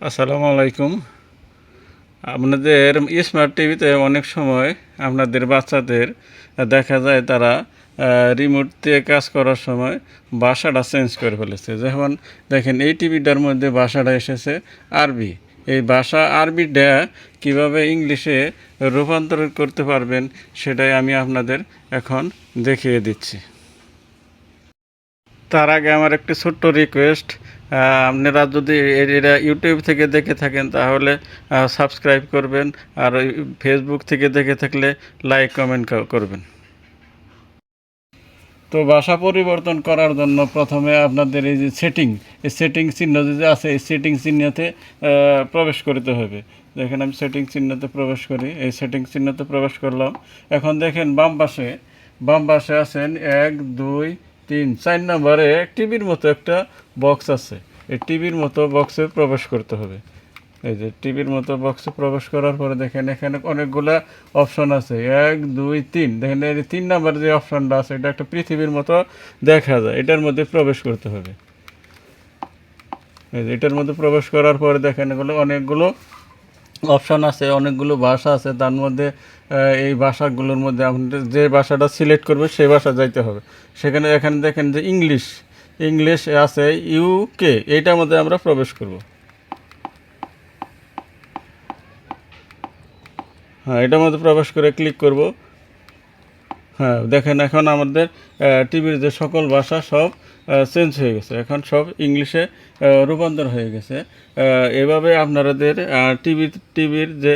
আসসালামু আলাইকুম। আপনাদের স্মার্ট টিভিতে অনেক সময় আপনাদের বাচ্চাদের দেখা যায় তারা রিমোট দিয়ে কাজ করার সময় ভাষাটা চেঞ্জ করে ফেলেছে। যেমন দেখেন এই টিভিটার মধ্যে ভাষাটা এসেছে আরবি। এই ভাষা আরবিটা কীভাবে ইংলিশে রূপান্তর করতে পারবেন সেটাই আমি আপনাদের এখন দেখিয়ে দিচ্ছি। তার আগে আমার একটি ছোট্ট রিকোয়েস্ট, আপনারা যদি এটা ইউটিউব থেকে দেখে থাকেন তাহলে সাবস্ক্রাইব করবেন, আর ফেসবুক থেকে দেখে থাকলে লাইক কমেন্ট করবেন। তো ভাষা পরিবর্তন করার জন্য প্রথমে আপনাদের এই যে এই সেটিং চিহ্ন যে আছে এই সেটিং চিহ্নতে প্রবেশ করতে হবে। দেখেন আমি সেটিং চিহ্নতে প্রবেশ করি, এই সেটিং চিহ্নতে প্রবেশ করলাম। এখন দেখেন বাম পাশে আছেন 1 2 3 4 নম্বরে টিভির মতো একটা বক্স আছে। এই টিভির মতো বক্সে প্রবেশ করতে হবে। এই যে টিভির মতো বক্সে প্রবেশ করার পরে দেখেন এখানে অনেকগুলা অপশন আছে, 1 2 3। দেখেন এই 3 নাম্বার যে অপশনটা আছে এটা একটা পৃথিবীর মতো দেখা যায়, এটার মধ্যে প্রবেশ করতে হবে। এই যে এটার মধ্যে প্রবেশ করার পরে দেখেন এগুলো অনেকগুলো অপশান আছে, অনেকগুলো ভাষা আছে। তার মধ্যে এই ভাষাগুলোর মধ্যে আপনাদের যে ভাষাটা সিলেক্ট করবে সেই ভাষা যাইতে হবে। এখানে দেখেন যে ইংলিশ আছে, ইউকে, এইটার মধ্যে আমরা প্রবেশ করব। হ্যাঁ, এটার মধ্যে প্রবেশ করে ক্লিক করব। হ্যাঁ, দেখেন এখন আমাদের টিভির যে সকল ভাষা সব চেঞ্জ হয়ে গেছে, এখন সব ইংলিশে রূপান্তর হয়ে গেছে। এভাবে আপনাদের টিভির যে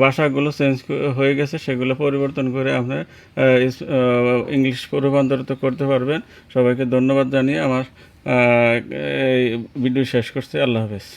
ভাষাগুলো চেঞ্জ হয়ে গেছে সেগুলো পরিবর্তন করে আপনার ইংলিশ রূপান্তরিত করতে পারবেন। সবাইকে ধন্যবাদ জানিয়ে আমার এই ভিডিও শেষ করছি। আল্লাহ হাফেজ।